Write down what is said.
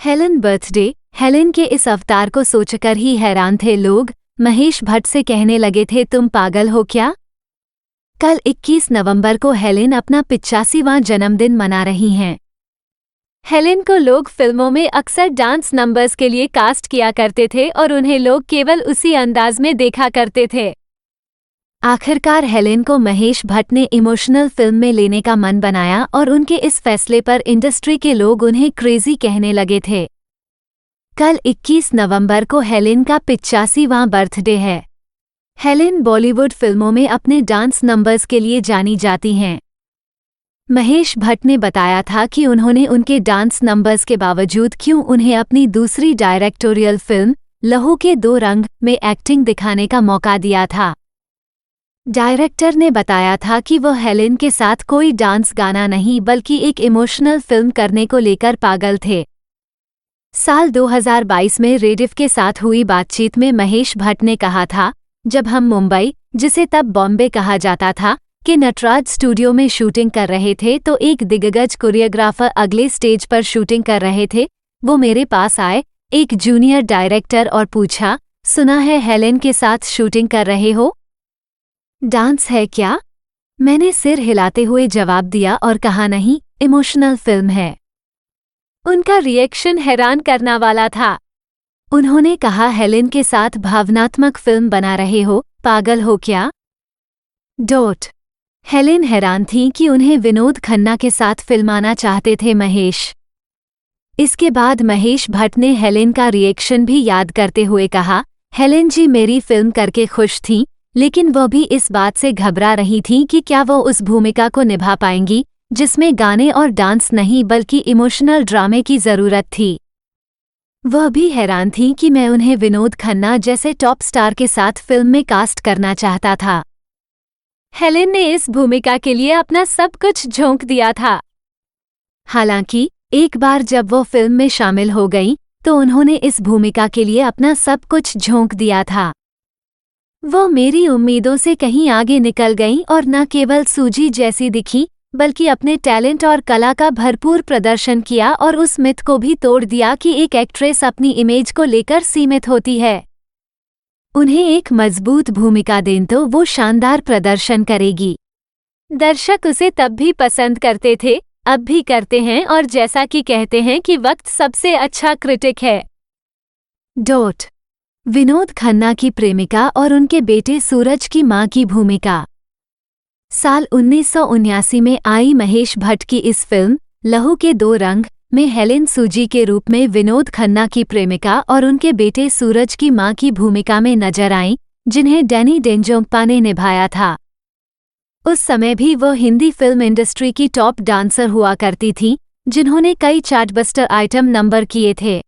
Helen birthday. Helen के इस अवतार को सोचकर ही हैरान थे लोग। महेश भट्ट से कहने लगे थे, तुम पागल हो क्या। कल 21 नवंबर को हेलेन अपना 85वां जन्मदिन मना रही हैं। हेलेन को लोग फिल्मों में अक्सर डांस नंबर्स के लिए कास्ट किया करते थे और उन्हें लोग केवल उसी अंदाज में देखा करते थे। आखिरकार हेलेन को महेश भट्ट ने इमोशनल फिल्म में लेने का मन बनाया और उनके इस फैसले पर इंडस्ट्री के लोग उन्हें क्रेजी कहने लगे थे। कल 21 नवंबर को हेलेन का 85वां बर्थडे है। हेलेन बॉलीवुड फिल्मों में अपने डांस नंबर्स के लिए जानी जाती हैं। महेश भट्ट ने बताया था कि उन्होंने उनके डांस नंबर्स के बावजूद क्यों उन्हें अपनी दूसरी डायरेक्टोरियल फिल्म लहू के दो रंग में एक्टिंग दिखाने का मौका दिया था। डायरेक्टर ने बताया था कि वह हेलेन के साथ कोई डांस गाना नहीं बल्कि एक इमोशनल फिल्म करने को लेकर पागल थे। साल 2022 में रेडिफ के साथ हुई बातचीत में महेश भट्ट ने कहा था, जब हम मुंबई, जिसे तब बॉम्बे कहा जाता था, के नटराज स्टूडियो में शूटिंग कर रहे थे तो एक दिग्गज कोरियोग्राफर अगले स्टेज पर शूटिंग कर रहे थे। वो मेरे पास आए, एक जूनियर डायरेक्टर, और पूछा, सुना है हेलेन के साथ शूटिंग कर रहे हो, डांस है क्या। मैंने सिर हिलाते हुए जवाब दिया और कहा, नहीं, इमोशनल फिल्म है। उनका रिएक्शन हैरान करना वाला था। उन्होंने कहा, हेलेन के साथ भावनात्मक फिल्म बना रहे हो, पागल हो क्या। हेलेन हैरान थीं कि उन्हें विनोद खन्ना के साथ फिल्माना चाहते थे महेश। इसके बाद महेश भट्ट ने हेलेन का रिएक्शन भी याद करते हुए कहा, हेलेन जी मेरी फिल्म करके खुश थीं, लेकिन वह भी इस बात से घबरा रही थीं कि क्या वो उस भूमिका को निभा पाएंगी जिसमें गाने और डांस नहीं बल्कि इमोशनल ड्रामे की जरूरत थी। वह भी हैरान थीं कि मैं उन्हें विनोद खन्ना जैसे टॉप स्टार के साथ फिल्म में कास्ट करना चाहता था। हेलेन ने इस भूमिका के लिए अपना सब कुछ झोंक दिया था। हालांकि एक बार जब वो फिल्म में शामिल हो गईं, तो उन्होंने इस भूमिका के लिए अपना सब कुछ झोंक दिया था। वो मेरी उम्मीदों से कहीं आगे निकल गईं और न केवल सूजी जैसी दिखीं, बल्कि अपने टैलेंट और कला का भरपूर प्रदर्शन किया और उस मिथ को भी तोड़ दिया कि एक एक्ट्रेस अपनी इमेज को लेकर सीमित होती है। उन्हें एक मजबूत भूमिका दें तो वो शानदार प्रदर्शन करेगी। दर्शक उसे तब भी पसंद करते थे, अब भी करते हैं, और जैसा कि कहते हैं कि वक्त सबसे अच्छा क्रिटिक है। विनोद खन्ना की प्रेमिका और उनके बेटे सूरज की मां की भूमिका। साल 1979 में आई महेश भट्ट की इस फिल्म लहू के दो रंग में हेलेन सूजी के रूप में विनोद खन्ना की प्रेमिका और उनके बेटे सूरज की मां की भूमिका में नजर आईं, जिन्हें डैनी डेंजोंगपा ने निभाया था। उस समय भी वो हिंदी फिल्म इंडस्ट्री की टॉप डांसर हुआ करती थीं, जिन्होंने कई चार्टबस्टर आइटम नंबर किए थे।